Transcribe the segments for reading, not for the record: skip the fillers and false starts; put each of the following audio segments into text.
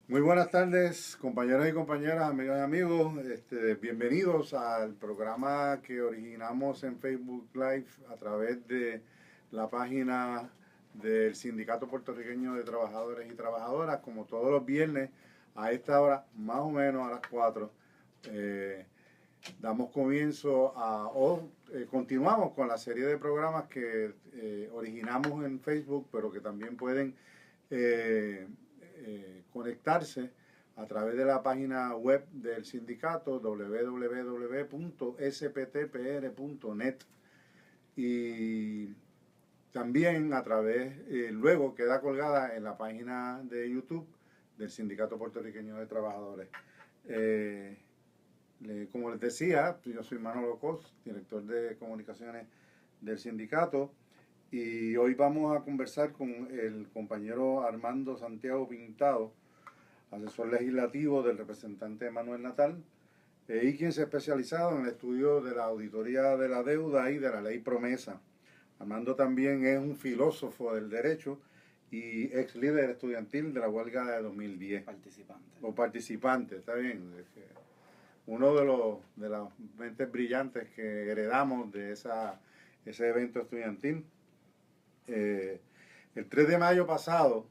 Muy buenas tardes, compañeros y compañeras, amigas y amigos. Bienvenidos al programa que originamos en Facebook Live a través de la página del Sindicato Puertorriqueño de Trabajadores y Trabajadoras, como todos los viernes a esta hora, más o menos a las 4. Damos comienzo continuamos con la serie de programas que originamos en Facebook, pero que también pueden conectarse a través de la página web del sindicato www.sptpr.net y también a través, luego queda colgada en la página de YouTube del Sindicato Puertorriqueño de Trabajadores. Como les decía, yo soy Manolo Cos, director de comunicaciones del sindicato, y hoy vamos a conversar con el compañero Armando Santiago Pintado, asesor legislativo del representante Manuel Natal, y quien se ha especializado en el estudio de la auditoría de la deuda y de la ley promesa. Armando también es un filósofo del derecho y ex líder estudiantil de la huelga de 2010. Participante, está bien. Uno de las mentes brillantes que heredamos de ese evento estudiantil. El 3 de mayo pasado,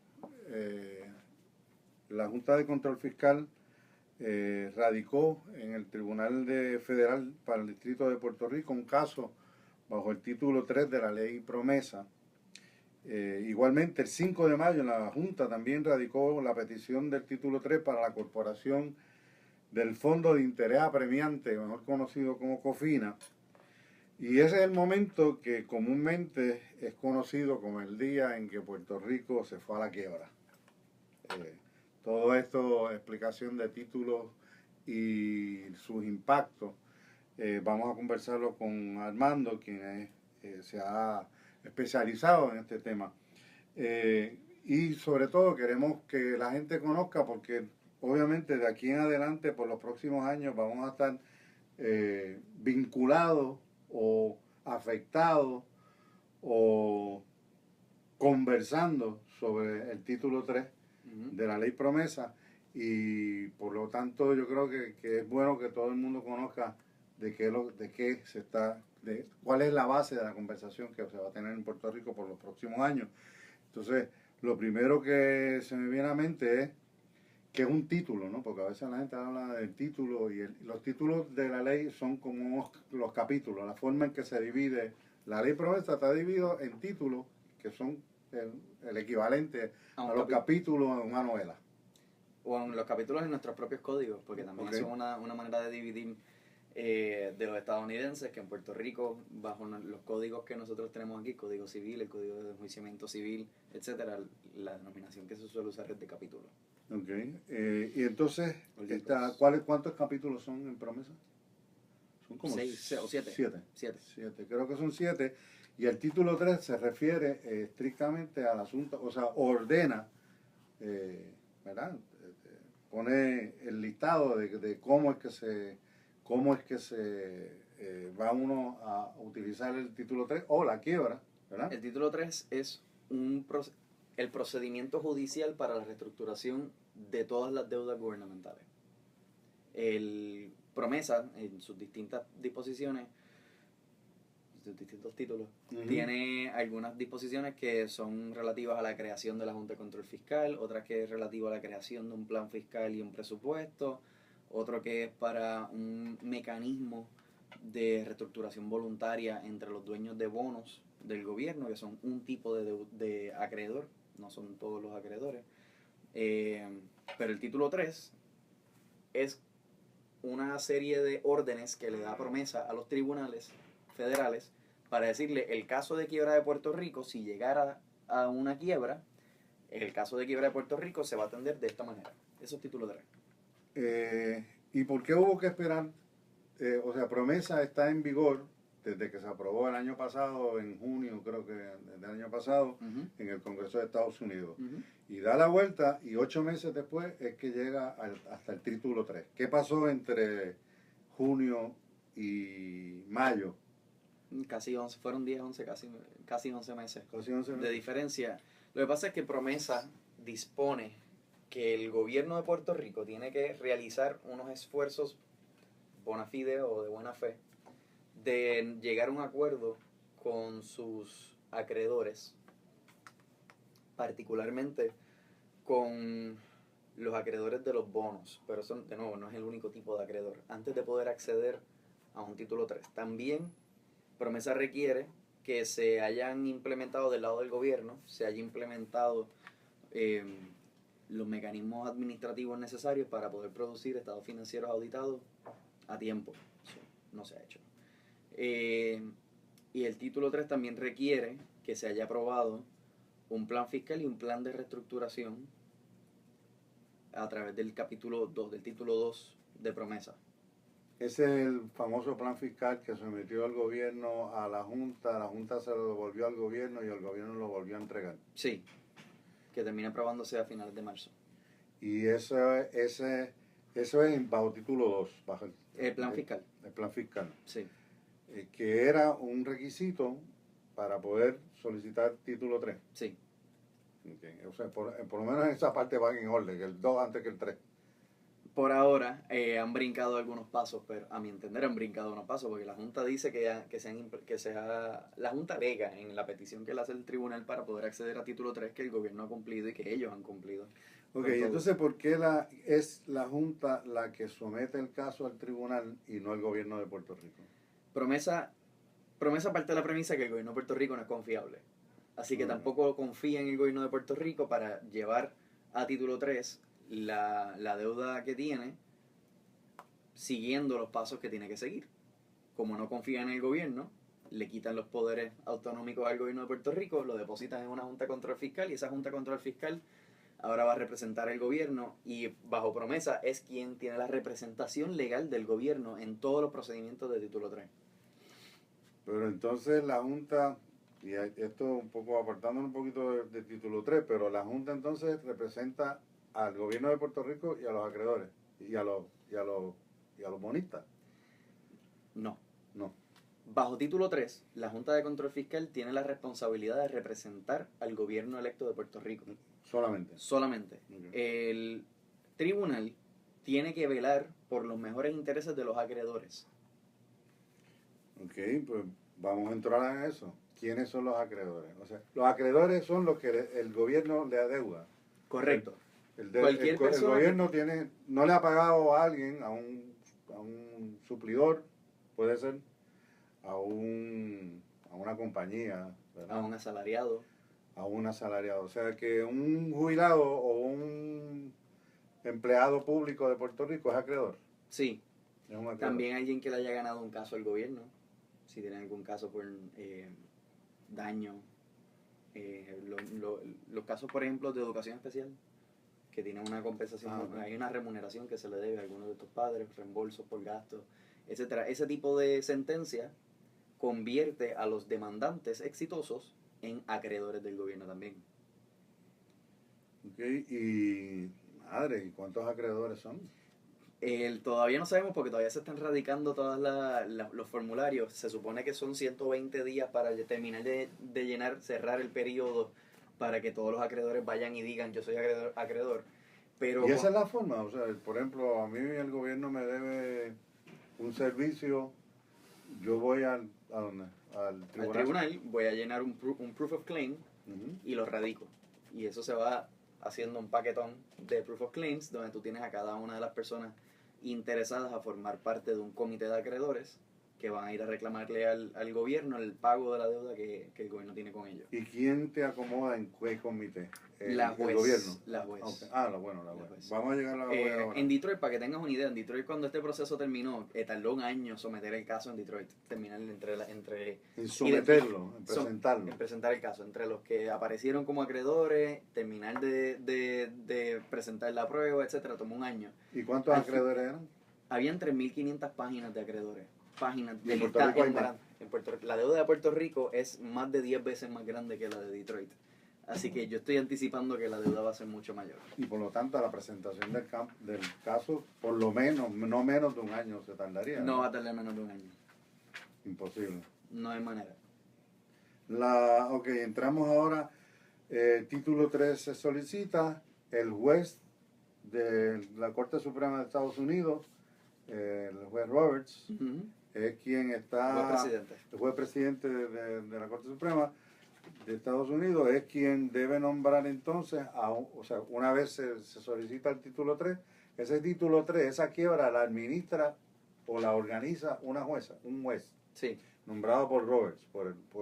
la Junta de Control Fiscal radicó en el Tribunal Federal para el Distrito de Puerto Rico un caso bajo el título 3 de la ley promesa. Igualmente, el 5 de mayo, la Junta también radicó la petición del título 3 para la corporación del Fondo de Interés Apremiante, mejor conocido como COFINA, y ese es el momento que comúnmente es conocido como el día en que Puerto Rico se fue a la quiebra. Todo esto, explicación de títulos y sus impactos, vamos a conversarlo con Armando, quien se ha especializado en este tema. Y sobre todo queremos que la gente conozca, porque obviamente de aquí en adelante, por los próximos años, vamos a estar vinculados o afectados o conversando sobre el título 3 de la ley promesa, y por lo tanto yo creo que es bueno que todo el mundo conozca cuál es la base de la conversación que se va a tener en Puerto Rico por los próximos años. Entonces, lo primero que se me viene a la mente es que es un título, ¿no? Porque a veces la gente habla del título y los títulos de la ley son como los capítulos, la forma en que se divide. La ley promesa está dividido en títulos que son el equivalente a los capítulos en una novela. O en los capítulos en nuestros propios códigos, porque también eso es una manera de dividir de los estadounidenses, que en Puerto Rico, bajo los códigos que nosotros tenemos aquí, Código Civil, el Código de Enjuiciamiento Civil, etcétera, la denominación que se suele usar es de capítulo. Ok. Y entonces, ¿cuántos capítulos son en promesa? Son como 6 o 7. 7. Creo que son 7. Y el título 3 se refiere estrictamente al asunto, o sea, ordena, ¿verdad? Pone el listado de cómo es que se va uno a utilizar el título 3 o la quiebra, ¿verdad? El título 3 es el procedimiento judicial para la reestructuración de todas las deudas gubernamentales. El promesa, en sus distintas disposiciones, sus distintos títulos, tiene algunas disposiciones que son relativas a la creación de la Junta de Control Fiscal, otras que es relativa a la creación de un plan fiscal y un presupuesto, otro que es para un mecanismo de reestructuración voluntaria entre los dueños de bonos del gobierno, que son un tipo de acreedor, no son todos los acreedores. Pero el título 3 es una serie de órdenes que le da promesa a los tribunales federales para decirle: el caso de quiebra de Puerto Rico, si llegara a una quiebra, el caso de quiebra de Puerto Rico se va a atender de esta manera. Eso es título 3. ¿Y por qué hubo que esperar? O sea, promesa está en vigor desde que se aprobó el año pasado, en junio creo que del año pasado, en el Congreso de Estados Unidos. Y da la vuelta, y 8 meses después es que llega hasta el título 3. ¿Qué pasó entre junio y mayo? Casi 11, fueron 10, 11, casi 11 meses. Casi 11 meses de diferencia. Lo que pasa es que promesa dispone que el gobierno de Puerto Rico tiene que realizar unos esfuerzos bona fide o de buena fe de llegar a un acuerdo con sus acreedores, particularmente con los acreedores de los bonos, pero eso de nuevo no es el único tipo de acreedor, antes de poder acceder a un título 3. También Promesa requiere que se hayan implementado del lado del gobierno, se haya implementado los mecanismos administrativos necesarios para poder producir estados financieros auditados a tiempo. Eso no se ha hecho. Y el título 3 también requiere que se haya aprobado un plan fiscal y un plan de reestructuración a través del capítulo 2, del título 2 de Promesa. Ese es el famoso plan fiscal que sometió el gobierno a la Junta se lo devolvió al gobierno y el gobierno lo volvió a entregar. Sí, que termina aprobándose a finales de marzo. Y eso es bajo título 2, bajo El plan fiscal. El plan fiscal. Sí. Que era un requisito para poder solicitar título 3. Sí. Okay. O sea, por lo menos en esa parte van en orden, el 2 antes que el 3. Por ahora han brincado algunos pasos, pero a mi entender han brincado unos pasos, porque la Junta dice la Junta alega en la petición que le hace el tribunal para poder acceder a título 3 que el gobierno ha cumplido y que ellos han cumplido. Ok, entonces, ¿por qué es la Junta la que somete el caso al tribunal y no el gobierno de Puerto Rico? Promesa parte de la premisa que el gobierno de Puerto Rico no es confiable. Así que tampoco confía en el gobierno de Puerto Rico para llevar a título 3 la deuda que tiene, siguiendo los pasos que tiene que seguir. Como no confía en el gobierno, le quitan los poderes autonómicos al gobierno de Puerto Rico, lo depositan en una Junta de Control Fiscal y esa Junta de Control Fiscal ahora va a representar al gobierno y bajo Promesa es quien tiene la representación legal del gobierno en todos los procedimientos de título 3. Pero entonces la Junta, y esto un poco apartándonos un poquito de título 3, pero la Junta entonces representa al gobierno de Puerto Rico y a los acreedores y a los bonistas. No. No. Bajo título 3, la Junta de Control Fiscal tiene la responsabilidad de representar al gobierno electo de Puerto Rico. Solamente. Okay. El tribunal tiene que velar por los mejores intereses de los acreedores. Ok, pues vamos a entrar en eso. ¿Quiénes son los acreedores? O sea, los acreedores son los que el gobierno le adeuda. Correcto. El gobierno no le ha pagado a alguien, a un suplidor, puede ser, a una compañía, ¿verdad? A un asalariado. A un asalariado. O sea que un jubilado o un empleado público de Puerto Rico es acreedor. Sí. Es un acreedor. También alguien que le haya ganado un caso al gobierno, si tiene algún caso por daño. Los casos, por ejemplo, de educación especial, que tienen una compensación, hay una remuneración que se le debe a algunos de tus padres, reembolsos por gastos, etcétera. Ese tipo de sentencia convierte a los demandantes exitosos en acreedores del gobierno también. Ok, y madre, ¿y cuántos acreedores son? Todavía no sabemos porque todavía se están radicando todos los formularios. Se supone que son 120 días para terminar de llenar, cerrar el periodo para que todos los acreedores vayan y digan yo soy acreedor. Pero y esa es la forma, o sea, por ejemplo, a mí el gobierno me debe un servicio, yo voy al tribunal. Al tribunal voy a llenar un proof of claim y lo radico. Y eso se va haciendo un paquetón de proof of claims donde tú tienes a cada una de las personas interesadas a formar parte de un comité de acreedores que van a ir a reclamarle al gobierno el pago de la deuda que el gobierno tiene con ellos. ¿Y quién te acomoda en qué comité? La juez. ¿El gobierno? La juez. Okay. La juez. Vamos a llegar a la juez ahora. En Detroit, para que tengas una idea, en Detroit cuando este proceso terminó, tardó un año someter el caso en Detroit, terminar en someterlo, en presentarlo. En presentar el caso, entre los que aparecieron como acreedores, terminar de presentar la prueba, etcétera, tomó un año. ¿Y cuántos acreedores eran? Habían 3.500 páginas de acreedores. Páginas de en Puerto Rico en Puerto Rico. La deuda de Puerto Rico es más de 10 veces más grande que la de Detroit. Así que yo estoy anticipando que la deuda va a ser mucho mayor. Y por lo tanto, la presentación del caso, por lo menos, no menos de un año se tardaría. No va a tardar menos de un año. Imposible. No hay manera. Ok, entramos ahora. Título 3 se solicita. El juez de la Corte Suprema de Estados Unidos, el juez Roberts, es quien está, el juez presidente de la Corte Suprema de Estados Unidos, es quien debe nombrar entonces, o sea, una vez se solicita el título 3, ese título 3, esa quiebra la administra o la organiza un juez, Sí. nombrado por Roberts.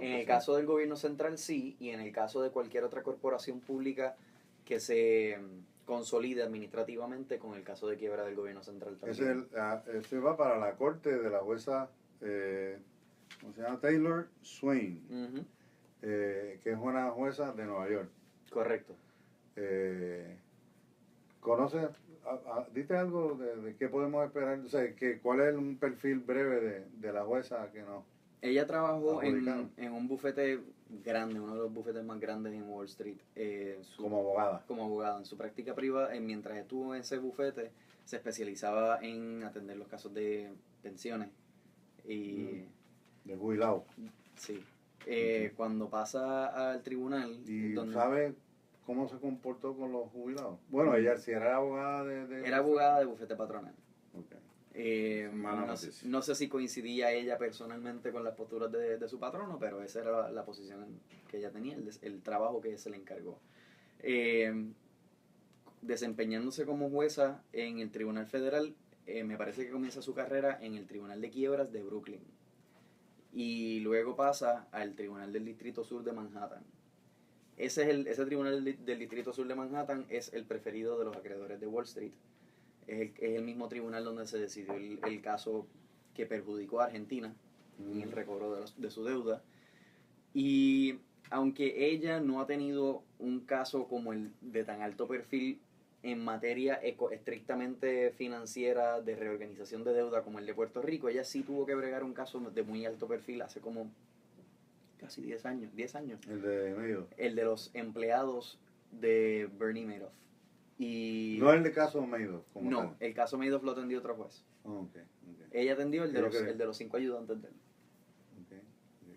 En el caso del gobierno central sí, y en el caso de cualquier otra corporación pública que se consolide administrativamente, con el caso de quiebra del gobierno central también. Ese va para la corte de la jueza, ¿cómo se llama? Taylor Swain, que es una jueza de Nueva York. Correcto. ¿Conoces? Dite algo de qué podemos esperar, o sea, ¿cuál es un perfil breve de la jueza que no? Ella trabajó en un bufete grande, uno de los bufetes más grandes en Wall Street. Como abogada. Como abogada. En su práctica privada, mientras estuvo en ese bufete, se especializaba en atender los casos de pensiones. Y de jubilado. Sí. Cuando pasa al tribunal... ¿Y sabe cómo se comportó con los jubilados? Bueno, ella sí era abogada Era abogada de bufete patronal. Okay. No sé si coincidía ella personalmente con las posturas de su patrono, pero esa era la posición que ella tenía, el trabajo que se le encargó. Desempeñándose como jueza en el Tribunal Federal, me parece que comienza su carrera en el Tribunal de Quiebras de Brooklyn. Y luego pasa al Tribunal del Distrito Sur de Manhattan. Ese Tribunal del Distrito Sur de Manhattan es el preferido de los acreedores de Wall Street. Es el mismo tribunal donde se decidió el caso que perjudicó a Argentina en el recobro de su deuda. Y aunque ella no ha tenido un caso como el de tan alto perfil en materia estrictamente financiera de reorganización de deuda como el de Puerto Rico, ella sí tuvo que bregar un caso de muy alto perfil hace como casi 10 años. El de Madoff. El de los empleados de Bernie Madoff. Y no el de caso Madoff. No, el caso Madoff lo atendió otro juez. Okay. Ella atendió el de los 5 ayudantes de él.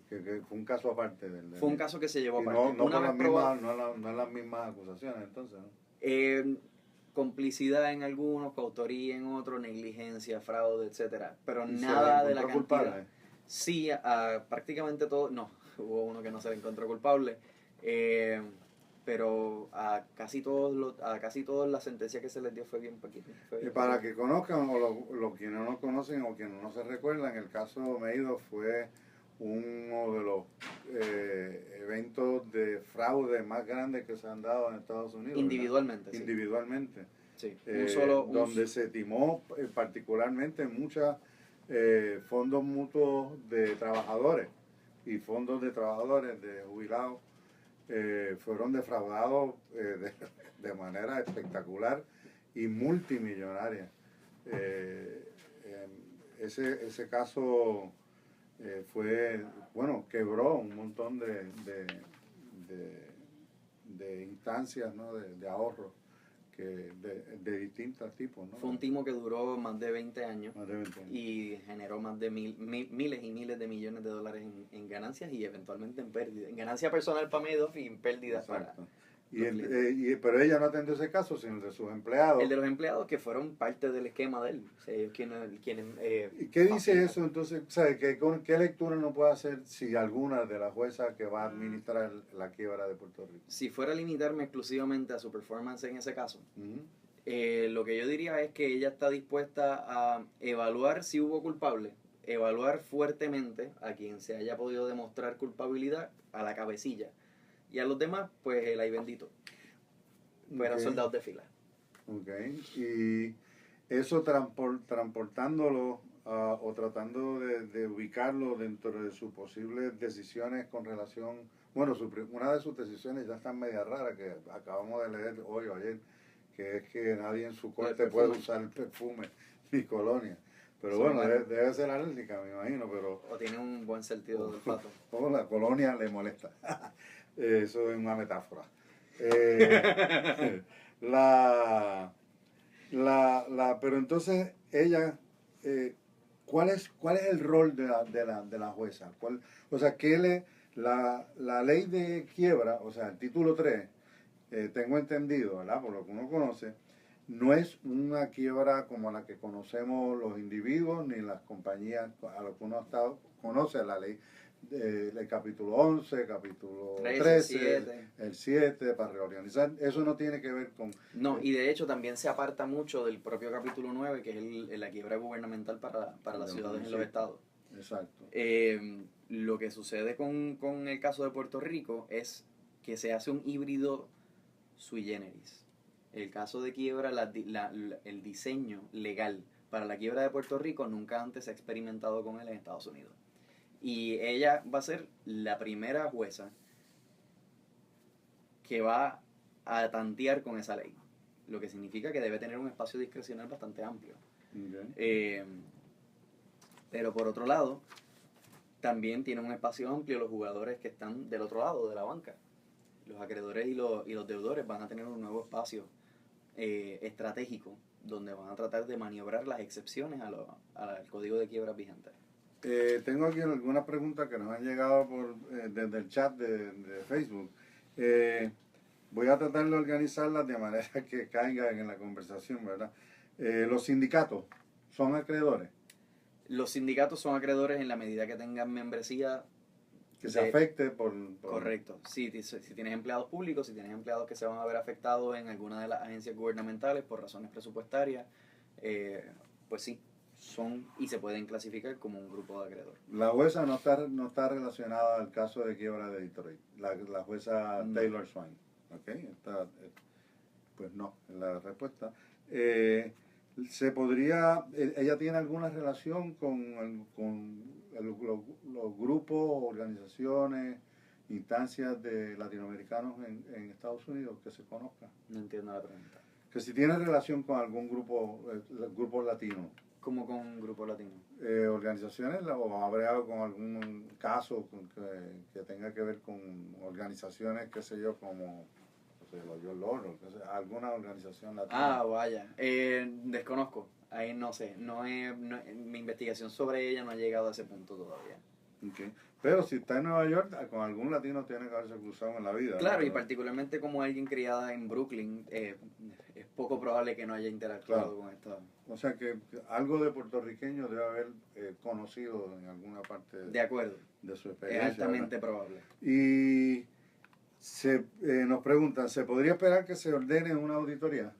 Que fue un caso aparte del... Fue un caso que se llevó aparte. No es las mismas acusaciones, entonces, ¿no? Complicidad en algunos, coautoría en otros, negligencia, fraude, etcétera, pero ¿Y nada de la cantidad culpable? Sí, prácticamente todo, no, hubo uno que no se le encontró culpable, pero a casi todos la sentencia que se les dio fue bien pequeña. Para que conozcan, o quienes no conocen o quienes no se recuerdan, el caso Madoff fue uno de los eventos de fraude más grandes que se han dado en Estados Unidos. Individualmente. ¿Verdad? Sí. Individualmente. Sí. Donde se timó particularmente muchos fondos mutuos de trabajadores y fondos de trabajadores de jubilados fueron defraudados de manera espectacular y multimillonaria. Ese caso quebró un montón de instancias, ¿no? de ahorro de distintos tipos, ¿no? Fue un timo que duró más de 20 años. Más de 20 años. Y generó más de miles y miles de millones de dólares en ganancias y eventualmente en pérdida. En ganancia personal para Madoff y en pérdidas para... Pero ella no atendió ese caso, sino el de sus empleados. El de los empleados que fueron parte del esquema de él. O sea, ellos quienes ¿Y qué dice eso entonces? ¿Sabe? ¿Qué lectura no puede hacer si alguna de las juezas que va a administrar la quiebra de Puerto Rico? Si fuera a limitarme exclusivamente a su performance en ese caso, lo que yo diría es que ella está dispuesta a evaluar si hubo culpable, evaluar fuertemente a quien se haya podido demostrar culpabilidad, a la cabecilla. Y a los demás, pues el ay bendito. Fueron soldados de fila. Ok. Y eso transportándolo o tratando de ubicarlo dentro de sus posibles decisiones con relación... Bueno, una de sus decisiones ya está media rara, que acabamos de leer hoy o ayer, que es que nadie en su corte puede usar perfume ni colonia. Pero sí, bueno, debe ser alérgica, me imagino, pero... O tiene un buen sentido del olfato. O la colonia le molesta. Eso es una metáfora. Pero entonces ella, ¿cuál es el rol de la jueza? O sea, la ley de quiebra, o sea, el título 3, tengo entendido, ¿verdad? Por lo que uno conoce, no es una quiebra como la que conocemos los individuos ni las compañías a lo que uno conoce la ley. El capítulo 11, capítulo 13, el 7, para reorganizar. Eso no tiene que ver con... No, y de hecho también se aparta mucho del propio capítulo 9, que es la quiebra gubernamental para las ciudades en los estados. Exacto. Lo que sucede con el caso de Puerto Rico es que se hace un híbrido sui generis. El caso de quiebra, el diseño legal para la quiebra de Puerto Rico nunca antes se ha experimentado con él en Estados Unidos. Y ella va a ser la primera jueza que va a tantear con esa ley, lo que significa que debe tener un espacio discrecional bastante amplio. Okay. Pero por otro lado, también tiene un espacio amplio los jugadores que están del otro lado de la banca. Los acreedores y los deudores van a tener un nuevo espacio estratégico donde van a tratar de maniobrar las excepciones al código de quiebras vigente. Tengo aquí algunas preguntas que nos han llegado desde el chat de Facebook. Voy a tratar de organizarlas de manera que caigan en la conversación, ¿verdad? Los sindicatos son acreedores. Los sindicatos son acreedores en la medida que tengan membresía. Que se afecte por... Correcto. Si tienes empleados públicos, si tienes empleados que se van a ver afectados en alguna de las agencias gubernamentales por razones presupuestarias, pues sí, son y se pueden clasificar como un grupo de acreedor. La jueza no está relacionada al caso de quiebra de Detroit, la jueza No. Taylor Swain. ¿Okay? Pues no, es la respuesta. ¿Se podría, ella tiene alguna relación con los grupos, organizaciones, instancias de latinoamericanos en Estados Unidos que se conozcan? No entiendo la pregunta. Que si tiene relación con algún grupo latino. ¿Cómo con un grupo latino? Organizaciones o habrá algo con algún caso que tenga que ver con organizaciones, qué sé yo, como los Yo Loro, alguna organización latina. Ah, vaya. Desconozco. Ahí no sé. Mi investigación sobre ella no ha llegado a ese punto todavía. Okay. Pero si está en Nueva York, con algún latino tiene que haberse cruzado en la vida. Claro, ¿no? y particularmente como alguien criada en Brooklyn, es poco probable que no haya interactuado con esta. O sea que algo de puertorriqueño debe haber conocido en alguna parte de acuerdo. De su experiencia. Es altamente probable. Y nos preguntan, ¿se podría esperar que se ordene una auditoría?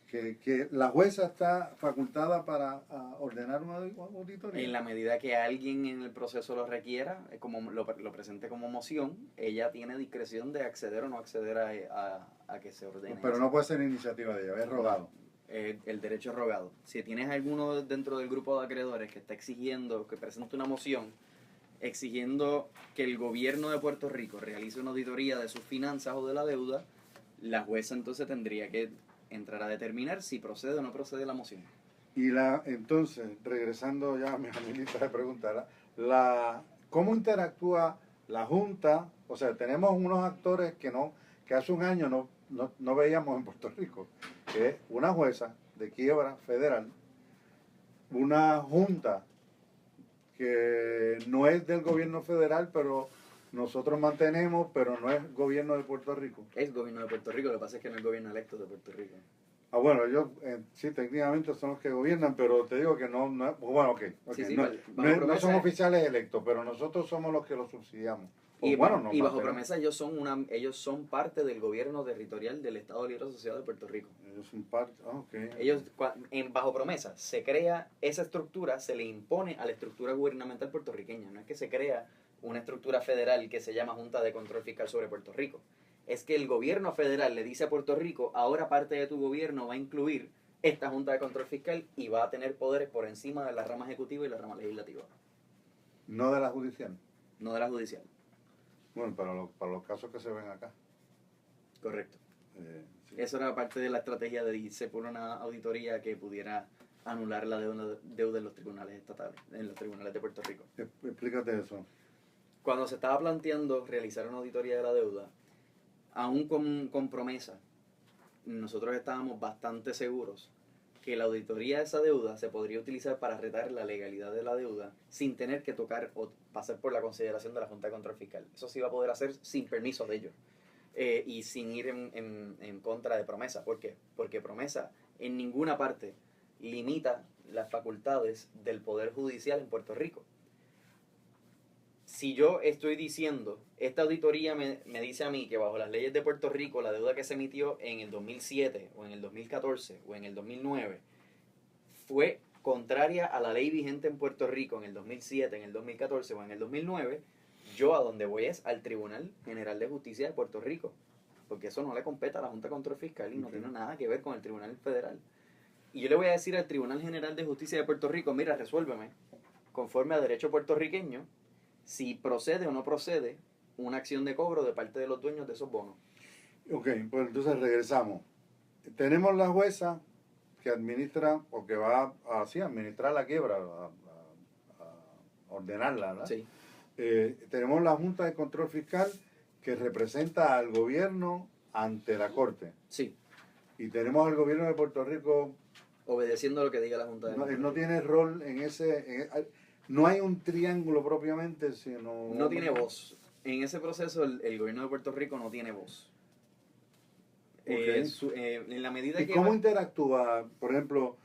Que la jueza está facultada para ordenar una auditoría. En la medida que alguien en el proceso lo requiera, como lo presente como moción, ella tiene discreción de acceder o no acceder a que se ordene. Pero no puede ser iniciativa de ella, es rogado. El derecho es rogado. Si tienes alguno dentro del grupo de acreedores que está exigiendo, que presente una moción, exigiendo que el gobierno de Puerto Rico realice una auditoría de sus finanzas o de la deuda, la jueza entonces tendría que entrar a determinar si procede o no procede la moción. Y entonces, regresando ya a mi lista de preguntas, ¿cómo interactúa la Junta? O sea, tenemos unos actores que hace un año no veíamos en Puerto Rico, que es una jueza de quiebra federal, una Junta que no es del gobierno federal, pero nosotros mantenemos, pero no es gobierno de Puerto Rico. Es gobierno de Puerto Rico, lo que pasa es que no es gobierno electo de Puerto Rico. Bueno, ellos sí, técnicamente son los que gobiernan, pero te digo que bueno, okay. Sí, no son oficiales electos, pero nosotros somos los que los subsidiamos. Y bajo promesa ellos son parte del gobierno territorial del Estado Libre Asociado de Puerto Rico. Ellos son parte, okay. Ellos, bajo promesa, se crea esa estructura, se le impone a la estructura gubernamental puertorriqueña. No es que se crea una estructura federal que se llama Junta de Control Fiscal sobre Puerto Rico. Es que el gobierno federal le dice a Puerto Rico, ahora parte de tu gobierno va a incluir esta Junta de Control Fiscal y va a tener poderes por encima de la rama ejecutiva y la rama legislativa. No de la judicial. No de la judicial. Bueno, para los casos que se ven acá. Correcto. Sí. Eso era parte de la estrategia de irse por una auditoría que pudiera anular la deuda en los tribunales estatales, en los tribunales de Puerto Rico. Explícate eso. Cuando se estaba planteando realizar una auditoría de la deuda, aún con promesa, nosotros estábamos bastante seguros que la auditoría de esa deuda se podría utilizar para retar la legalidad de la deuda sin tener que tocar o pasar por la consideración de la Junta de Control Fiscal. Eso se iba a poder hacer sin permiso de ellos y sin ir en contra de promesa. ¿Por qué? Porque promesa en ninguna parte limita las facultades del Poder Judicial en Puerto Rico. Si yo estoy diciendo, esta auditoría me dice a mí que bajo las leyes de Puerto Rico, la deuda que se emitió en el 2007 o en el 2014 o en el 2009 fue contraria a la ley vigente en Puerto Rico en el 2007, en el 2014 o en el 2009, yo a donde voy es al Tribunal General de Justicia de Puerto Rico, porque eso no le compete a la Junta de Control Fiscal y no tiene nada que ver con el Tribunal Federal. Y yo le voy a decir al Tribunal General de Justicia de Puerto Rico, mira, resuélveme, conforme a derecho puertorriqueño, si procede o no procede una acción de cobro de parte de los dueños de esos bonos. Ok, pues entonces regresamos. Tenemos la jueza que administra, o que va a administrar la quiebra, a ordenarla, ¿verdad? Sí. Tenemos la Junta de Control Fiscal que representa al gobierno ante la Corte. Sí. Y tenemos al gobierno de Puerto Rico obedeciendo lo que diga la Junta de Control. No tiene rol en ese... no hay un triángulo propiamente, sino... No tiene voz. En ese proceso el gobierno de Puerto Rico no tiene voz. Okay. En la medida ¿Y que... cómo interactúa? Por ejemplo,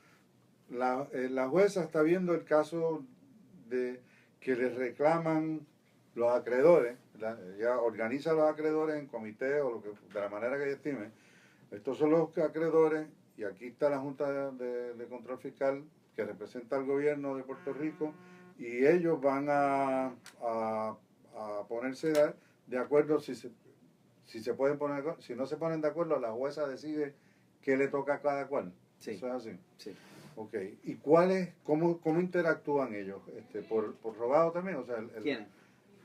la jueza está viendo el caso de que le reclaman los acreedores, ella organiza a los acreedores en comité o de la manera que ella estime. Estos son los acreedores y aquí está la Junta de Control Fiscal que representa al gobierno de Puerto Rico y ellos van a ponerse de acuerdo si se pueden poner, si no se ponen de acuerdo, la jueza decide qué le toca a cada cual. Sí. ¿Eso es así? Sí. Ok. ¿Y cómo interactúan ellos? ¿Por rogado también? O sea, ¿Quiénes?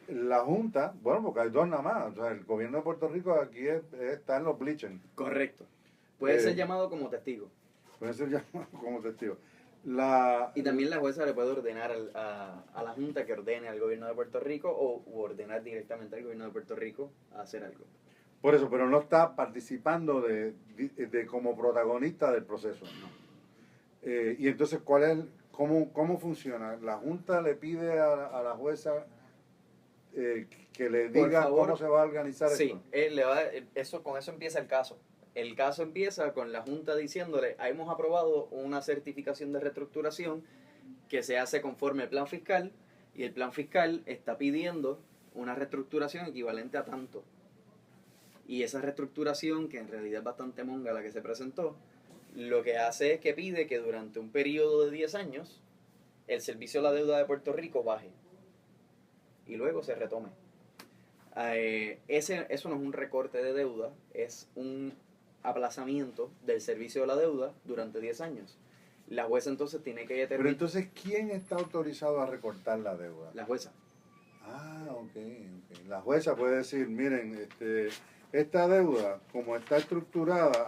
La Junta, bueno, porque hay dos nada más. O sea, el gobierno de Puerto Rico aquí está en los bleachers. Correcto. Puede ser llamado como testigo. Puede ser llamado como testigo. Y también la jueza le puede ordenar a la Junta que ordene al gobierno de Puerto Rico o ordenar directamente al gobierno de Puerto Rico a hacer algo. Por eso, pero no está participando de como protagonista del proceso. No. Y entonces, ¿cómo funciona? La Junta le pide a la jueza que le diga cómo se va a organizar esto. Sí, con eso empieza el caso. El caso empieza con la Junta diciéndole, hemos aprobado una certificación de reestructuración que se hace conforme al plan fiscal y el plan fiscal está pidiendo una reestructuración equivalente a tanto. Y esa reestructuración, que en realidad es bastante monga la que se presentó, lo que hace es que pide que durante un periodo de 10 años el servicio a la deuda de Puerto Rico baje y luego se retome. Eso no es un recorte de deuda, es un aplazamiento del servicio de la deuda durante 10 años. La jueza entonces tiene que determinar... Pero entonces, ¿quién está autorizado a recortar la deuda? La jueza. Ah, ok. La jueza puede decir, miren, esta deuda, como está estructurada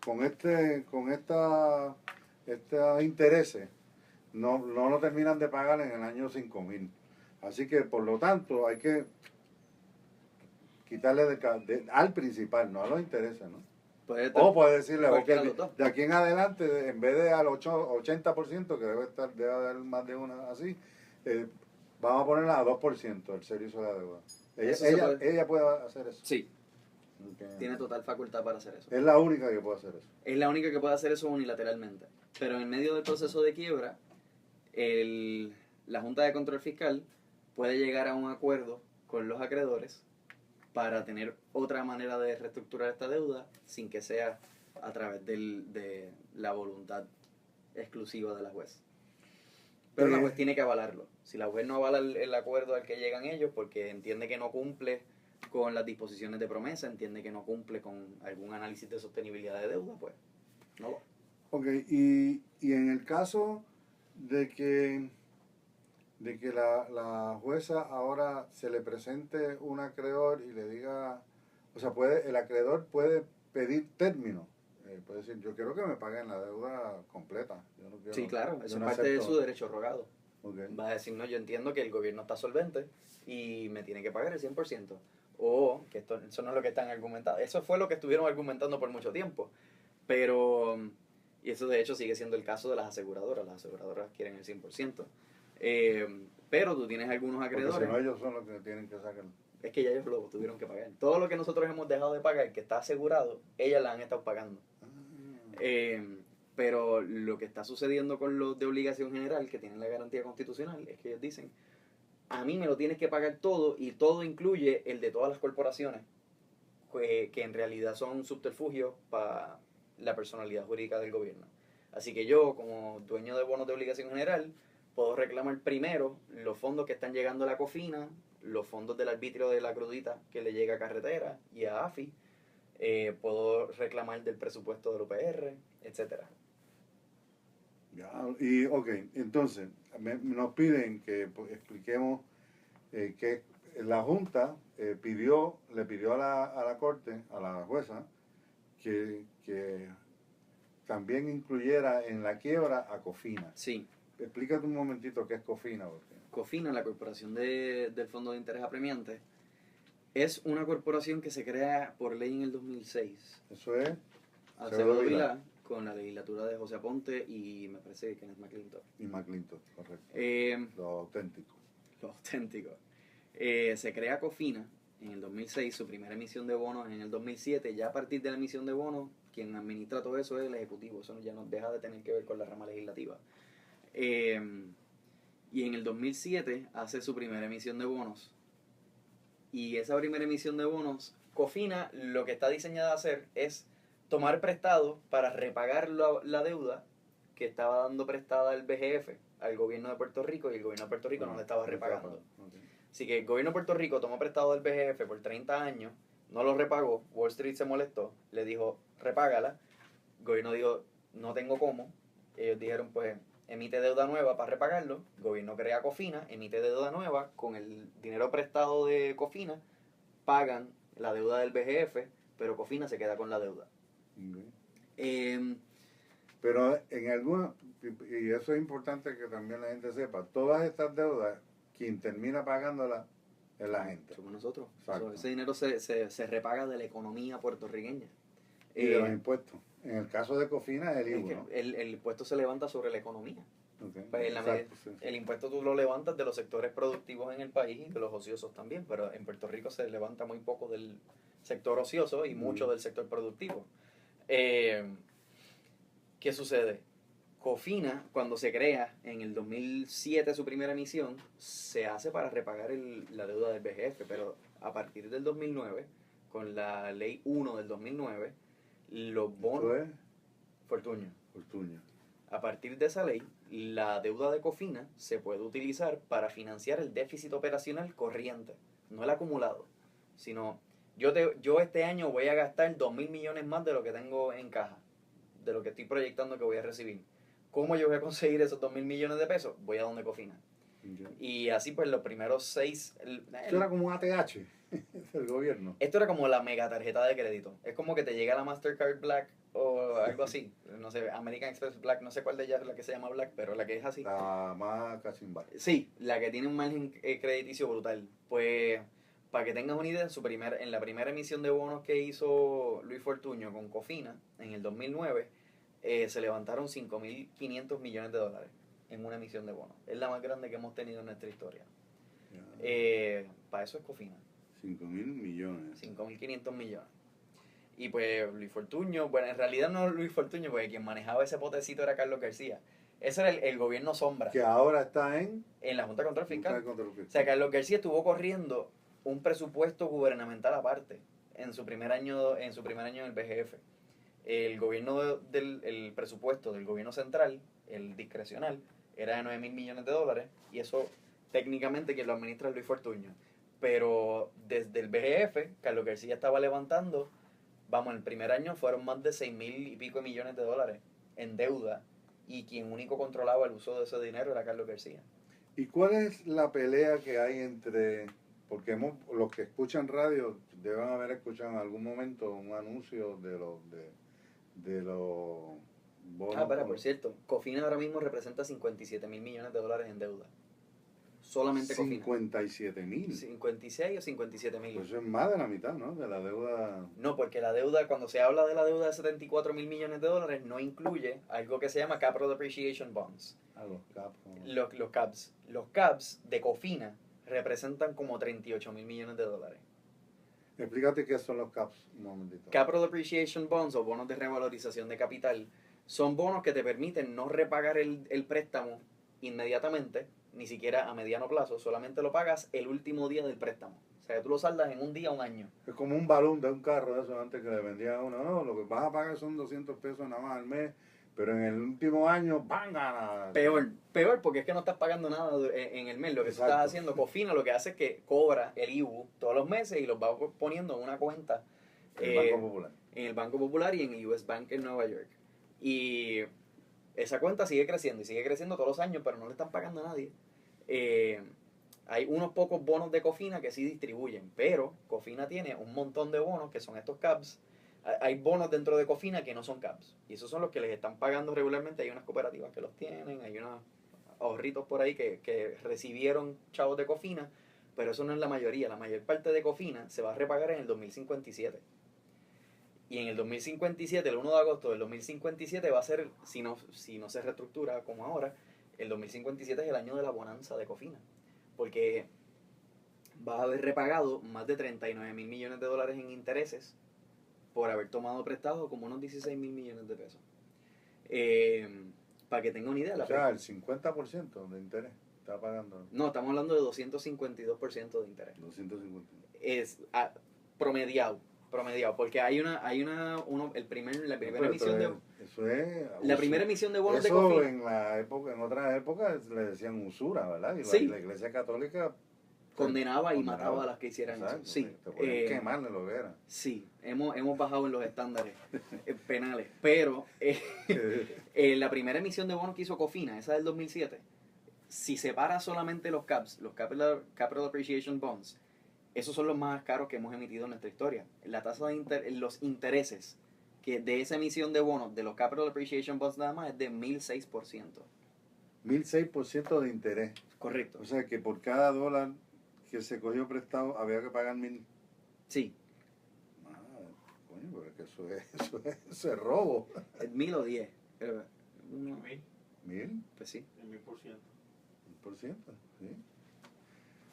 con estos intereses, no lo terminan de pagar en el año 5,000. Así que, por lo tanto, hay que quitarle al principal, no a los intereses, ¿no? O puede decirle, okay, de aquí en adelante, en vez de al 80%, que debe haber más de una así, vamos a ponerla a 2% el servicio de la deuda. Ella puede hacer eso. Sí. Okay. Tiene total facultad para hacer eso. Es la única que puede hacer eso. Es la única que puede hacer eso unilateralmente. Pero en medio del proceso de quiebra, la Junta de Control Fiscal puede llegar a un acuerdo con los acreedores para tener otra manera de reestructurar esta deuda sin que sea a través de la voluntad exclusiva de la juez. Pero la juez tiene que avalarlo. Si la juez no avala el acuerdo al que llegan ellos porque entiende que no cumple con las disposiciones de promesa, entiende que no cumple con algún análisis de sostenibilidad de deuda, pues no va. Ok, y en el caso de que la jueza ahora se le presente un acreedor y le diga, o sea, el acreedor puede pedir término, puede decir, yo quiero que me paguen la deuda completa. Yo no quiero, sí, claro, eso es parte de su derecho rogado. Okay. Va a decir, no, yo entiendo que el gobierno está solvente y me tiene que pagar el 100%. O que eso no es lo que están argumentando. Eso fue lo que estuvieron argumentando por mucho tiempo. Pero, y eso de hecho sigue siendo el caso de las aseguradoras. Las aseguradoras quieren el 100%. Pero tú tienes algunos acreedores. Porque si no, ellos son los que tienen que sacar. Es que ya ellos lo tuvieron que pagar. Todo lo que nosotros hemos dejado de pagar, que está asegurado, ellas la han estado pagando. Pero lo que está sucediendo con los de obligación general, que tienen la garantía constitucional, es que ellos dicen, a mí me lo tienes que pagar todo, y todo incluye el de todas las corporaciones, que en realidad son un subterfugio para la personalidad jurídica del gobierno. Así que yo, como dueño de bonos de obligación general, puedo reclamar primero los fondos que están llegando a la COFINA, los fondos del arbitrio de la crudita que le llega a Carretera y a AFI, puedo reclamar del presupuesto del UPR, etcétera. Ya, y ok, entonces nos piden que pues, expliquemos que la Junta le pidió a la Corte, a la jueza, que también incluyera en la quiebra a COFINA. Sí. Explícate un momentito qué es COFINA. Porque... COFINA, la Corporación del Fondo de Interés Apremiante, es una corporación que se crea por ley en el 2006. Eso es Acevedo Vilá, con la legislatura de José Aponte y me parece que Kenneth McClintock. Y McClintock, correcto. Lo auténtico. Lo auténtico. Se crea COFINA en el 2006, su primera emisión de bonos en el 2007. Ya a partir de la emisión de bonos, quien administra todo eso es el Ejecutivo. Eso ya no deja de tener que ver con la rama legislativa. Y en el 2007 hace su primera emisión de bonos. Y esa primera emisión de bonos, COFINA lo que está diseñada a hacer es tomar prestado para repagar la deuda que estaba dando prestada el BGF al gobierno de Puerto Rico, y el gobierno de Puerto Rico no le estaba repagando. Okay. Así que el gobierno de Puerto Rico tomó prestado del BGF por 30 años, no lo repagó, Wall Street se molestó, le dijo, repágala. El gobierno dijo, no tengo cómo. Ellos dijeron, pues, emite deuda nueva para repagarlo. El gobierno crea COFINA, emite deuda nueva, con el dinero prestado de COFINA, pagan la deuda del BGF, pero COFINA se queda con la deuda. Okay. Pero en alguna, y eso es importante que también la gente sepa, todas estas deudas, quien termina pagándolas es la gente. Somos nosotros. Ese dinero se repaga de la economía puertorriqueña. Y de los impuestos. En el caso de COFINA es el IVA, ¿no? El impuesto se levanta sobre la economía. Okay. Pues el impuesto tú lo levantas de los sectores productivos en el país y de los ociosos también, pero en Puerto Rico se levanta muy poco del sector ocioso y mucho del sector productivo. ¿Qué sucede? COFINA, cuando se crea en el 2007 su primera emisión, se hace para repagar la deuda del BGF, pero a partir del 2009, con la ley 1 del 2009, los bonos... ¿Esto es? Fortuño. Fortuño. A partir de esa ley, la deuda de COFINA se puede utilizar para financiar el déficit operacional corriente, no el acumulado, sino yo este año voy a gastar 2.000 millones más de lo que tengo en caja, de lo que estoy proyectando que voy a recibir. ¿Cómo yo voy a conseguir esos 2.000 millones de pesos? Voy a donde COFINA. Okay. Y así pues los primeros 6... Esto era como un ATH del gobierno. Esto era como la mega tarjeta de crédito. Es como que te llega la Mastercard Black o algo así. No sé, American Express Black, no sé cuál de ellas es la que se llama Black, pero la que es así. La más cachimba. Sí, la que tiene un margen crediticio brutal. Pues, para que tengas una idea, en la primera emisión de bonos que hizo Luis Fortuño con COFINA en el 2009, se levantaron 5.500 millones de dólares en una emisión de bonos. Es la más grande que hemos tenido en nuestra historia. Para eso es COFINA. 5.000 millones. 5.500 millones. Y pues Luis Fortuño, bueno, en realidad no Luis Fortuño, porque quien manejaba ese potecito era Carlos García. Ese era el gobierno sombra. Que ahora está en la Junta de Control Fiscal. O sea, Carlos García estuvo corriendo un presupuesto gubernamental aparte en su primer año en el BGF. El gobierno el presupuesto del gobierno central, el discrecional, era de 9.000 millones de dólares, y eso técnicamente quien lo administra es Luis Fortuño. Pero desde el BGF, Carlos García estaba levantando, el primer año fueron más de 6.000 y pico millones de dólares en deuda, y quien único controlaba el uso de ese dinero era Carlos García. ¿Y cuál es la pelea que hay entre, porque los que escuchan radio deben haber escuchado en algún momento un anuncio de los bonos? Por cierto, COFINA ahora mismo representa 57.000 millones de dólares en deuda. Solamente COFINA. 57.000. 56 o 57.000. Pues eso es más de la mitad, ¿no? De la deuda. No, porque la deuda, cuando se habla de la deuda de 74.000 millones de dólares, no incluye algo que se llama Capital Appreciation Bonds. Los CAPs. Los CAPs. Los CAPs de COFINA representan como 38.000 millones de dólares. Explícate qué son los CAPS un momentito. Capital Appreciation Bonds o bonos de revalorización de capital son bonos que te permiten no repagar el préstamo inmediatamente, ni siquiera a mediano plazo, solamente lo pagas el último día del préstamo. O sea, tú lo saldas en un día, un año. Es como un balón de un carro de eso antes que le vendían a uno. No, lo que vas a pagar son 200 pesos nada más al mes, pero en el último año, ¡bang! Peor, porque es que no estás pagando nada en el mes. Lo que tú estás haciendo, Cofina lo que hace es que cobra el IBU todos los meses y los va poniendo en una cuenta El Banco Popular. en el Banco Popular y en el US Bank en Nueva York. Y esa cuenta sigue creciendo y sigue creciendo todos los años, pero no le están pagando a nadie. Hay unos pocos bonos de Cofina que sí distribuyen, pero Cofina tiene un montón de bonos que son estos CAPS. Hay bonos dentro de Cofina que no son CAPS y esos son los que les están pagando regularmente. Hay unas cooperativas que los tienen, hay unos ahorritos por ahí que recibieron chavos de Cofina, pero eso no es la mayoría. La mayor parte de Cofina se va a repagar en el 2057. Y en el 2057, el 1 de agosto del 2057 va a ser, si no se reestructura como ahora, el 2057 es el año de la bonanza de Cofina. Porque vas a haber repagado más de 39 mil millones de dólares en intereses por haber tomado prestado como unos 16 mil millones de pesos. Para que tenga una idea. O sea, el 50% de interés está pagando. No, estamos hablando de 252% de interés. 250. Es promediado, porque hay la primera emisión de... Eso es la primera emisión de bonos de Cofina. Cofina. En otras épocas le decían usura, ¿verdad? Y Sí. la Iglesia Católica condenaba y mataba a las que hicieran eso. Sí. Te pueden quemar de lo que era. Sí, hemos bajado en los estándares penales. Pero la primera emisión de bonos que hizo Cofina, esa del 2007, si separa solamente los CAPS, los Capital Appreciation Bonds, esos son los más caros que hemos emitido en nuestra historia. La tasa de los intereses que de esa emisión de bonos, de los Capital Appreciation Bonds nada más, es de 1.006%. 1.006% de interés. Correcto. O sea que por cada dólar que se cogió prestado había que pagar 1.000. Sí. Coño, pero es que eso es robo. ¿Es 1.000 o 10? ¿1.000? ¿1.000? Pues sí. El 1.000%. 1%, sí.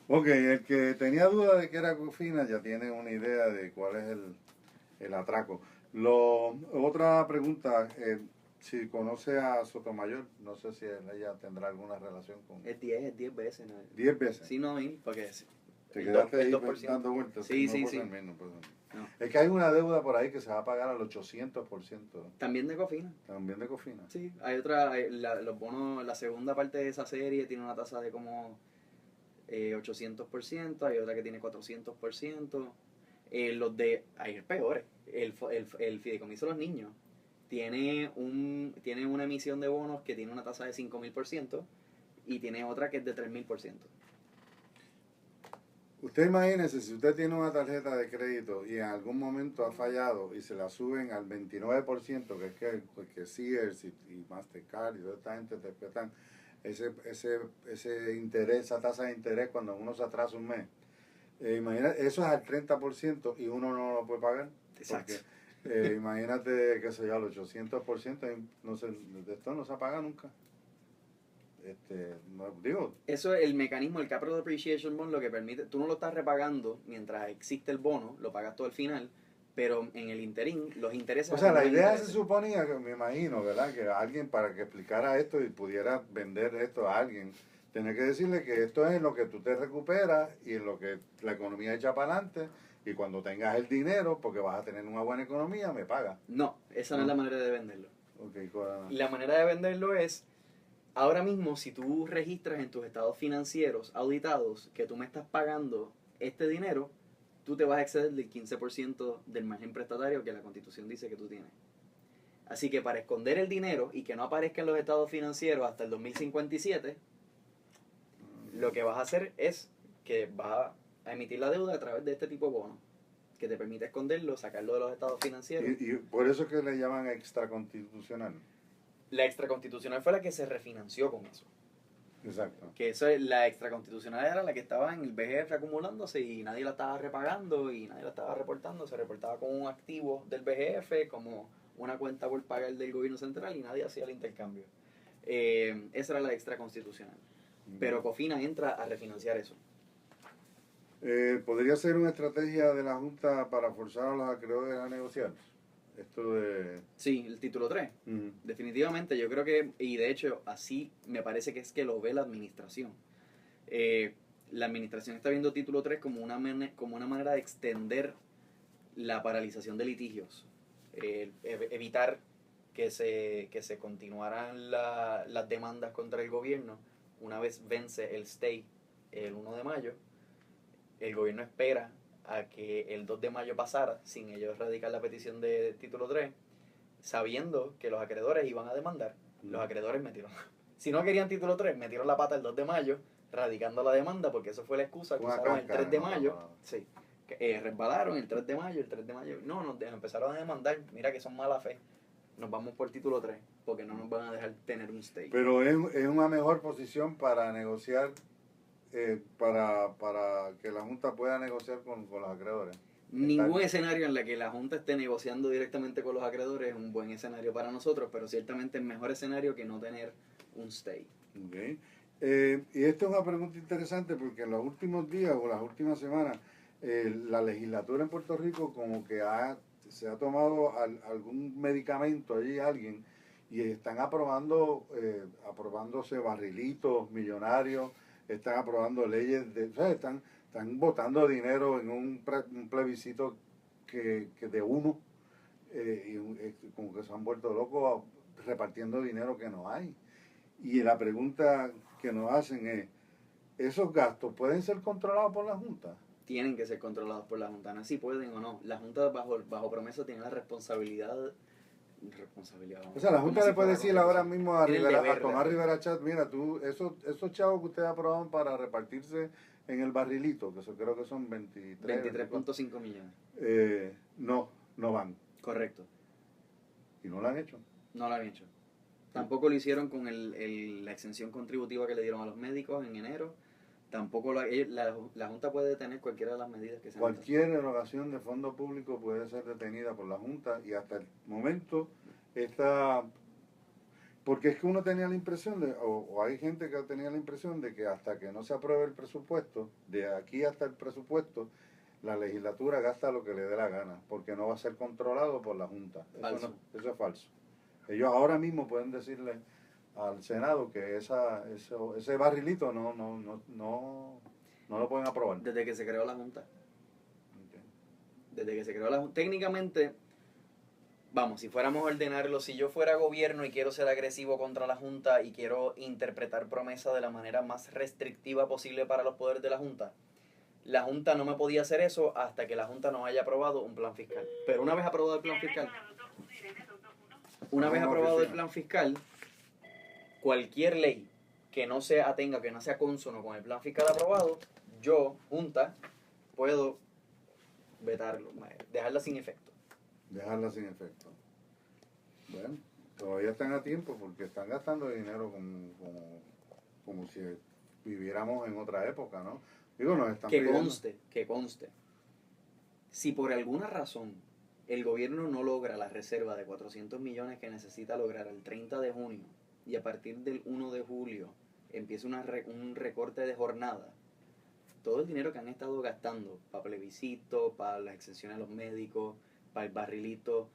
Ok, el que tenía duda de que era Cofina ya tiene una idea de cuál es el atraco. Otra pregunta, si conoce a Sotomayor, no sé si ella tendrá alguna relación con... Es 10 veces, ¿no? 10 veces. Sí, no 1.000, porque es... Te quedaste ahí 2%. dando vueltas. Sí, no sí, por sí. ser menos, pues. No. Es que hay una deuda por ahí que se va a pagar al 800%. También de Cofina. También de Cofina. Sí, hay otra, los bonos, la segunda parte de esa serie tiene una tasa de como 800%, hay otra que tiene 400%. Hay peores, el fideicomiso de los niños tiene una emisión de bonos que tiene una tasa de 5.000% y tiene otra que es de 3.000%. Usted imagínese, si usted tiene una tarjeta de crédito y en algún momento ha fallado y se la suben al 29%, que es que Sears y Mastercard y toda esta gente te respetan ese interés, esa tasa de interés cuando uno se atrasa un mes. Imagínate, eso es al 30% y uno no lo puede pagar. Exacto. Porque imagínate que se ya al 800%, no sé, de esto no se paga nunca. Eso es el mecanismo, el Capital Appreciation Bond, lo que permite, tú no lo estás repagando mientras existe el bono, lo pagas todo al final, pero en el interín, los intereses... O sea, la idea se suponía, que me imagino, ¿verdad? Que alguien para que explicara esto y pudiera vender esto a alguien, tenía que decirle que esto es en lo que tú te recuperas y en lo que la economía echa para adelante, y cuando tengas el dinero, porque vas a tener una buena economía, me pagas. No, esa no es la manera de venderlo. Okay, la manera de venderlo es... Ahora mismo, si tú registras en tus estados financieros auditados que tú me estás pagando este dinero, tú te vas a exceder del 15% del margen prestatario que la Constitución dice que tú tienes. Así que para esconder el dinero y que no aparezca en los estados financieros hasta el 2057, lo que vas a hacer es que vas a emitir la deuda a través de este tipo de bonos, que te permite esconderlo, sacarlo de los estados financieros. Y por eso es que le llaman extraconstitucional. La extraconstitucional fue la que se refinanció con eso. Exacto. Que la extraconstitucional era la que estaba en el BGF acumulándose y nadie la estaba repagando y nadie la estaba reportando. Se reportaba como un activo del BGF, como una cuenta por pagar del gobierno central y nadie hacía el intercambio. Esa era la extraconstitucional. Pero Cofina entra a refinanciar eso. ¿Podría ser una estrategia de la Junta para forzar a los acreedores a negociar? Esto de... Sí, el título 3. Ujú. Definitivamente, yo creo que, y de hecho así me parece que es que lo ve la administración. La administración está viendo título 3 como como una manera de extender la paralización de litigios, evitar que se continuaran las demandas contra el gobierno. Una vez vence el stay el 1 de mayo, el gobierno espera a que el 2 de mayo pasara sin ellos radicar la petición de título 3, sabiendo que los acreedores iban a demandar. Los acreedores metieron, si no querían título 3, metieron la pata el 2 de mayo radicando la demanda, porque eso fue la excusa que Una usaron el 3 de cascada, mayo. no. Sí, resbalaron el 3 de mayo, no, empezaron a demandar, mira que son mala fe, nos vamos por título 3, porque no nos van a dejar tener un stay. Pero es una mejor posición para negociar, para que la Junta pueda negociar con los acreedores. Ningún escenario en el que la Junta esté negociando directamente con los acreedores es un buen escenario para nosotros, pero ciertamente es mejor escenario que no tener un stay. Okay. Y esta es una pregunta interesante porque en los últimos días o las últimas semanas la legislatura en Puerto Rico como que se ha tomado algún medicamento allí alguien y están aprobándose barrilitos millonarios, están aprobando leyes, o sea, están botando dinero en un plebiscito que de uno, como que se han vuelto locos repartiendo dinero que no hay. Y la pregunta que nos hacen es, ¿esos gastos pueden ser controlados por la Junta? Tienen que ser controlados por la Junta, no sé si pueden o no. La Junta bajo promesa tiene la responsabilidad. O sea, la Junta le puede decir ahora mismo a Tomás Rivera Rivera Chat, mira, tú, esos chavos que ustedes aprobaron para repartirse en el barrilito, que eso creo que son 23.5 millones. No van. Correcto. Y no lo han hecho. No lo han hecho. Tampoco lo hicieron con la exención contributiva que le dieron a los médicos en enero. Tampoco la Junta puede detener cualquiera de las medidas que se Cualquier erogación de fondo público puede ser detenida por la Junta y hasta el momento está... Porque es que uno tenía la impresión, o hay gente que tenía la impresión de que hasta que no se apruebe el presupuesto, de aquí hasta el presupuesto, la legislatura gasta lo que le dé la gana, porque no va a ser controlado por la Junta. Eso es falso. Ellos ahora mismo pueden decirle al Senado que ese barrilito no lo pueden aprobar. Desde que se creó la Junta. Okay. Desde que se creó la Junta. Técnicamente, vamos, si fuéramos a ordenarlo, si yo fuera gobierno y quiero ser agresivo contra la Junta y quiero interpretar promesa de la manera más restrictiva posible para los poderes de la Junta no me podía hacer eso hasta que la Junta no haya aprobado un plan fiscal. Pero una vez aprobado el plan fiscal, cualquier ley que no se atenga, que no sea cónsono con el plan fiscal aprobado, yo, Junta, puedo vetarlo, dejarla sin efecto. Dejarla sin efecto. Bueno, todavía están a tiempo porque están gastando dinero como si viviéramos en otra época, ¿no? Digo, nos están pidiendo... Que conste. Si por alguna razón el gobierno no logra la reserva de 400 millones que necesita lograr el 30 de junio y a partir del 1 de julio empieza un recorte de jornada, todo el dinero que han estado gastando para plebiscito, para las exenciones a los médicos, para el barrilito,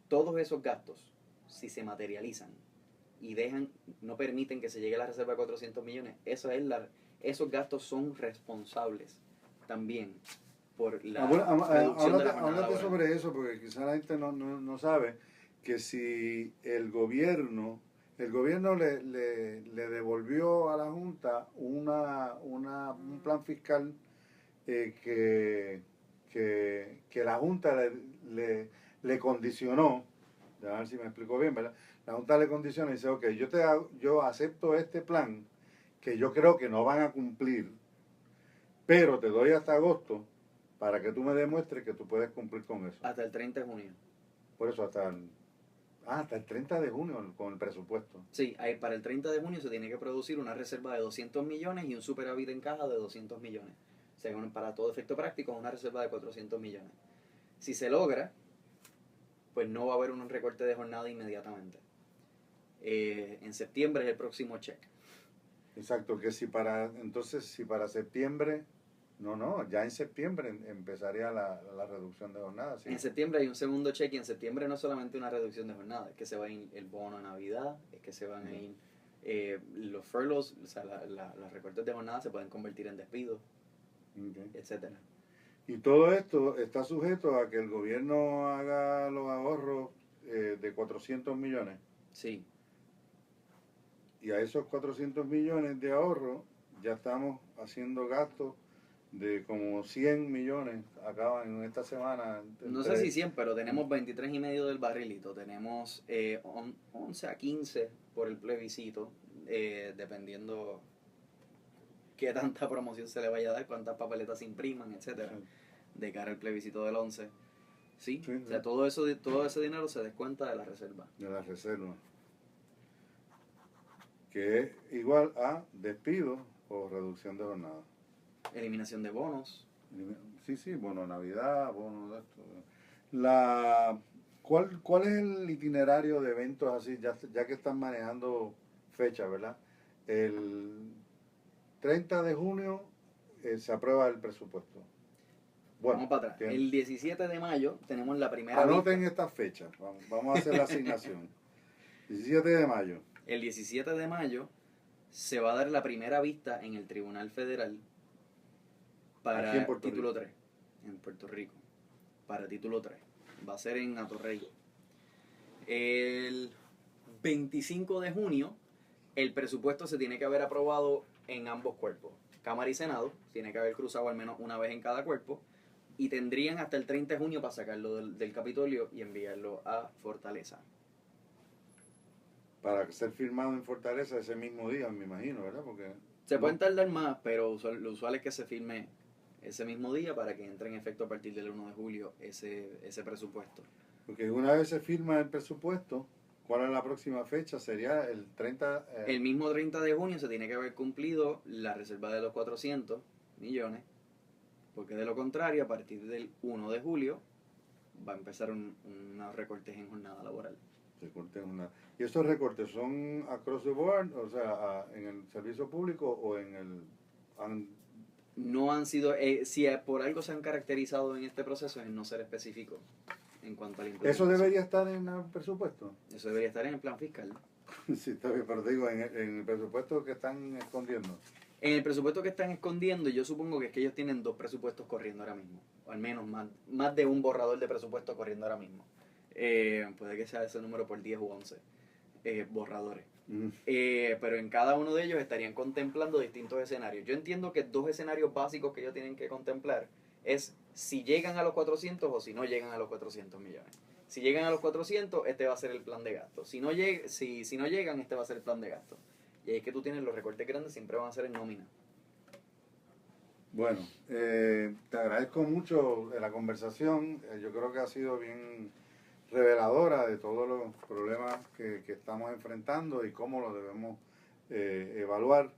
todos esos gastos, si se materializan y no permiten que se llegue a la reserva de 400 millones, esos gastos son responsables también por la reducción de la jornada laboral. Sobre eso, porque quizás la gente no sabe que si el gobierno le devolvió a la Junta un plan fiscal que la Junta le condicionó, a ver si me explico bien, ¿verdad? La Junta le condiciona y dice, ok, yo acepto este plan que yo creo que no van a cumplir, pero te doy hasta agosto para que tú me demuestres que tú puedes cumplir con eso. Hasta el 30 de junio. Por eso hasta el 30 de junio con el presupuesto. Sí, para el 30 de junio se tiene que producir una reserva de 200 millones y un superávit en caja de 200 millones. Según para todo efecto práctico, una reserva de 400 millones. Si se logra, pues no va a haber un recorte de jornada inmediatamente. En septiembre es el próximo cheque. Exacto, que si para septiembre No, ya en septiembre empezaría la reducción de jornada. Sí. En septiembre hay un segundo cheque, y en septiembre no es solamente una reducción de jornada, es que se va a ir el bono de Navidad, es que se van a ir los furloughs, o sea, los recortes de jornada se pueden convertir en despidos, Okay. etcétera. Y todo esto está sujeto a que el gobierno haga los ahorros de 400 millones. Sí, Y a esos 400 millones de ahorros ya estamos haciendo gastos de como 100 millones. Acaban en esta semana. no sé si 100, pero tenemos 23,5 del barrilito, tenemos 11 a 15 por el plebiscito, dependiendo qué tanta promoción se le vaya a dar, cuántas papeletas se impriman, etcétera, de cara al plebiscito del 11. Sí, Sí, o sea, todo ese dinero se descuenta de la reserva. De la reserva. Que es igual a despido o reducción de jornada. Eliminación de bonos. Sí, bono Navidad, bono de esto. ¿Cuál es el itinerario de eventos así, ya que están manejando fecha, ¿verdad? El 30 de junio se aprueba el presupuesto. Bueno, Vamos para atrás. El 17 de mayo tenemos la primera anoten vista. estas fechas, vamos a hacer la asignación. 17 de mayo. El 17 de mayo se va a dar la primera vista en el Tribunal Federal para Aquí en Puerto título Rico. 3, en Puerto Rico, para título 3. Va a ser en Atorrey. El 25 de junio, el presupuesto se tiene que haber aprobado en ambos cuerpos. Cámara y Senado, tiene que haber cruzado al menos una vez en cada cuerpo, y tendrían hasta el 30 de junio para sacarlo del Capitolio y enviarlo a Fortaleza. Para ser firmado en Fortaleza ese mismo día, me imagino, ¿verdad? Porque Se pueden tardar más, pero lo usual es que se firme ese mismo día para que entre en efecto a partir del 1 de julio ese presupuesto. Porque una vez se firma el presupuesto, ¿cuál es la próxima fecha? Sería el 30... El mismo 30 de junio se tiene que haber cumplido la reserva de los 400 millones, porque de lo contrario, a partir del 1 de julio va a empezar unos recortes en jornada laboral. recortes ¿Y esos recortes son across the board? O sea, ¿en el servicio público o en el... No han sido, si por algo se han caracterizado en este proceso es en no ser específico en cuanto a la ¿Eso implementación. debería estar en el presupuesto? Eso debería estar en el plan fiscal. Sí, está bien, pero digo, en el presupuesto que están escondiendo. En el presupuesto que están escondiendo, yo supongo que es que ellos tienen 2 presupuestos corriendo ahora mismo. O al menos más de un borrador de presupuesto corriendo ahora mismo. Puede que sea ese número por 10 u 11 borradores. Pero en cada uno de ellos estarían contemplando distintos escenarios. Yo entiendo que 2 escenarios básicos que ellos tienen que contemplar es si llegan a los 400 o si no llegan a los 400 millones. Si llegan a los 400, este va a ser el plan de gasto. Si no llegan, este va a ser el plan de gasto. Y ahí es que tú tienes los recortes grandes, siempre van a ser en nómina. Bueno, te agradezco mucho la conversación. Yo creo que ha sido bien reveladora de todos los problemas que estamos enfrentando y cómo los debemos evaluar.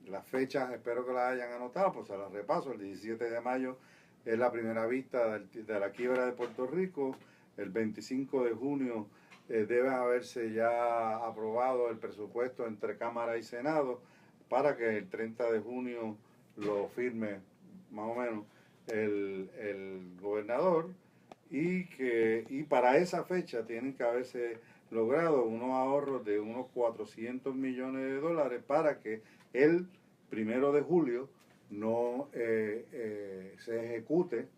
Las fechas, espero que las hayan anotado, pues se las repaso. El 17 de mayo es la primera vista de la quiebra de Puerto Rico. El 25 de junio debe haberse ya aprobado el presupuesto entre Cámara y Senado para que el 30 de junio lo firme más o menos el gobernador y para esa fecha tienen que haberse logrado unos ahorros de unos 400 millones de dólares para que el 1 de julio no se ejecute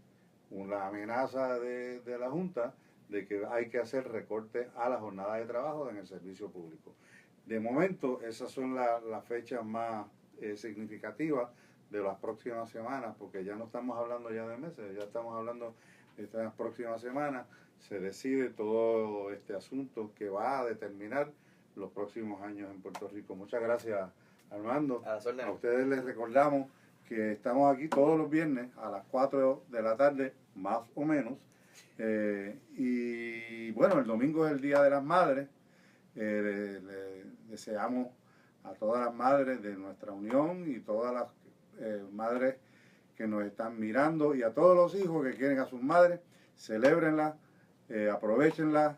la amenaza de la Junta de que hay que hacer recortes a la jornada de trabajo en el servicio público. De momento, esas son las fechas más significativas de las próximas semanas, porque ya no estamos hablando ya de meses, ya estamos hablando de estas próximas semanas. Se decide todo este asunto que va a determinar los próximos años en Puerto Rico. Muchas gracias, Armando. A las órdenes. A ustedes les recordamos que estamos aquí todos los viernes a las 4 de la tarde, más o menos. Y bueno, el domingo es el Día de las Madres. Le deseamos a todas las madres de nuestra unión y todas las madres que nos están mirando y a todos los hijos que quieren a sus madres, celébrenla, aprovechenla,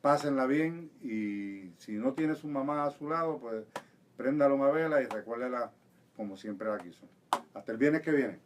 pásenla bien y si no tiene su mamá a su lado, pues préndale una vela y recuérdela como siempre la quiso. Hasta el viernes que viene.